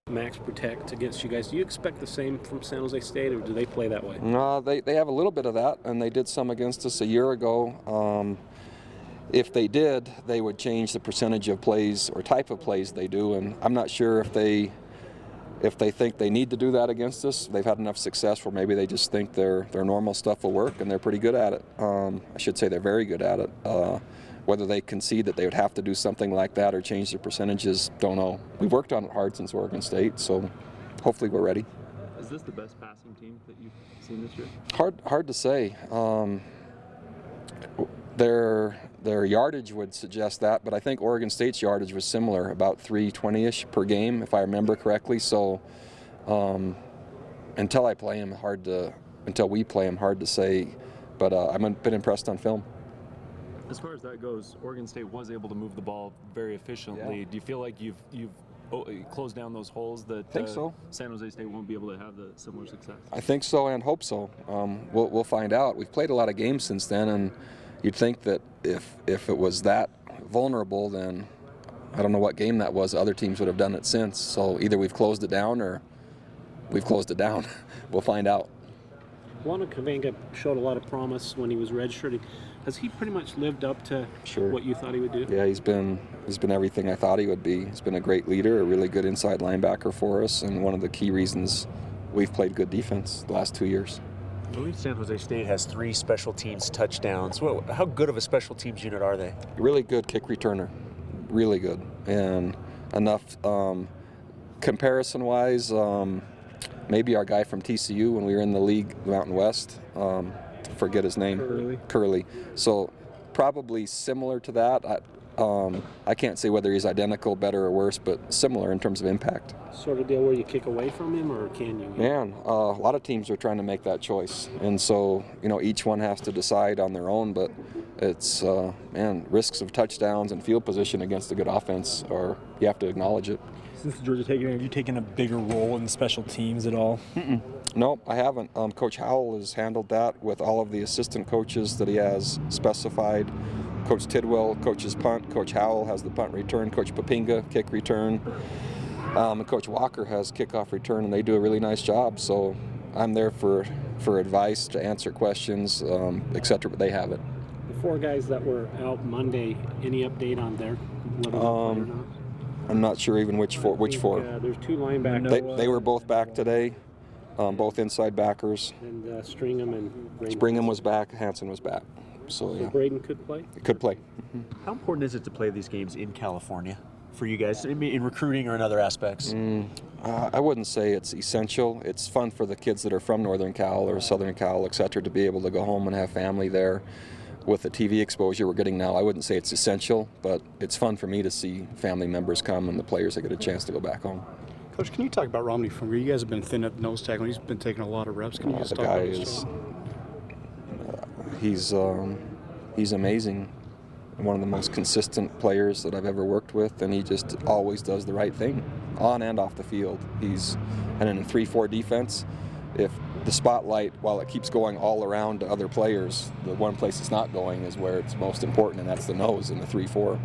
Max protect against you guys. Do you expect the same from San Jose State, or do they play that way? No, they have a little bit of that, and they did some against us a year ago. If they did, they would change the percentage of plays or type of plays they do, and I'm not sure if they think they need to do that against us. They've had enough success where maybe they just think their normal stuff will work, and they're pretty good at it. I should say they're very good at it. Whether they concede that they would have to do something like that or change their percentages, don't know. We've worked on it hard since Oregon State, so hopefully we're ready. Is this the best passing team that you've seen this year? Hard to say. Their yardage would suggest that, but I think Oregon State's yardage was similar, about 320-ish per game, if I remember correctly. So until we play him, hard to say. But I've been impressed on film. As far as that goes, Oregon State was able to move the ball very efficiently. Yeah. Do you feel like you've closed down those holes that I think so. It Jose State won't be able to have the similar success? I think so and hope so. We'll find out. We've played a lot of games since then, and you'd think that if it was that vulnerable, then I don't know what game that was. Other teams would have done it since. So either we've closed it down or we've closed it down. We'll find out. Juan Cavenga showed a lot of promise when he was redshirting. Has he pretty much lived up to what you thought he would do? Yeah, he's been everything I thought he would be. He's been a great leader, a really good inside linebacker for us, and one of the key reasons we've played good defense the last 2 years. I believe San Jose State has 3 special teams touchdowns. How good of a special teams unit are they? Really good kick returner, really good, and enough comparison-wise. Maybe our guy from TCU when we were in the league, Mountain West. Forget his name. Curley. So probably similar to that. I can't say whether he's identical, better or worse, but similar in terms of impact. Sort of deal where you kick away from him, or can you? Man, a lot of teams are trying to make that choice, and so each one has to decide on their own. But it's risks of touchdowns and field position against a good offense, or you have to acknowledge it. Since Georgia taking, have you taken a bigger role in the special teams at all? No, I haven't. Coach Howell has handled that with all of the assistant coaches that he has specified. Coach Tidwell coaches punt. Coach Howell has the punt return. Coach Papinga, kick return. And Coach Walker has kickoff return, and they do a really nice job. So I'm there for advice, to answer questions, etc., but they have it. The 4 guys that were out Monday, any update on their level? I'm not sure even which 4. There's 2 linebackers. They were both back today, both inside backers. And Stringham and Braden. Springham was back, Hansen was back. So yeah. Braden could play? Could play. How important is it to play these games in California for you guys, in recruiting or in other aspects? I wouldn't say it's essential. It's fun for the kids that are from Northern Cal or Southern Cal, etc., to be able to go home and have family there. With the TV exposure we're getting now, I wouldn't say it's essential, but it's fun for me to see family members come and the players that get a chance to go back home. Coach, can you talk about Romney from where you guys have been thin at the nose tackle? He's been taking a lot of reps. Can you just talk about his he's amazing. One of the most consistent players that I've ever worked with, and he just always does the right thing on and off the field. And in a 3-4 defense, if the spotlight, while it keeps going all around to other players, the one place it's not going is where it's most important, and that's the nose in the 3-4.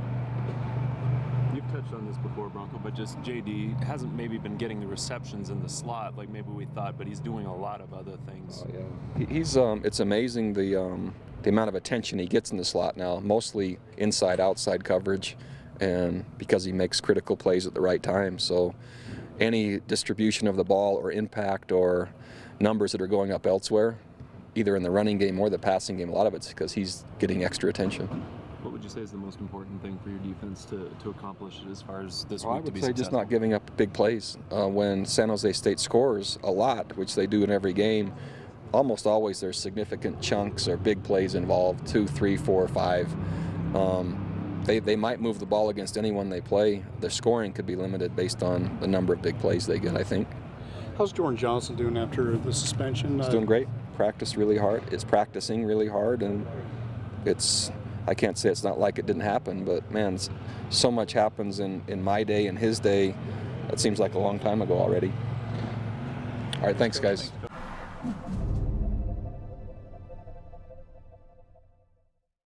You've touched on this before, Bronco, but just JD hasn't maybe been getting the receptions in the slot like maybe we thought, but he's doing a lot of other things. Oh, yeah. He's it's amazing the amount of attention he gets in the slot now, mostly inside-outside coverage, and because he makes critical plays at the right time. So any distribution of the ball or impact or numbers that are going up elsewhere, either in the running game or the passing game, a lot of it's because he's getting extra attention. What would you say is the most important thing for your defense to accomplish as far as this week to be successful? I would say just not giving up big plays. When San Jose State scores a lot, which they do in every game, almost always there's significant chunks or big plays involved, 2, 3, 4, 5. They might move the ball against anyone they play. Their scoring could be limited based on the number of big plays they get, I think. How's Jordan Johnson doing after the suspension? He's doing great. Practiced really hard. It's practicing really hard, and I can't say it's not like it didn't happen, but man, so much happens in my day and his day. It seems like a long time ago already. All right, thanks, guys.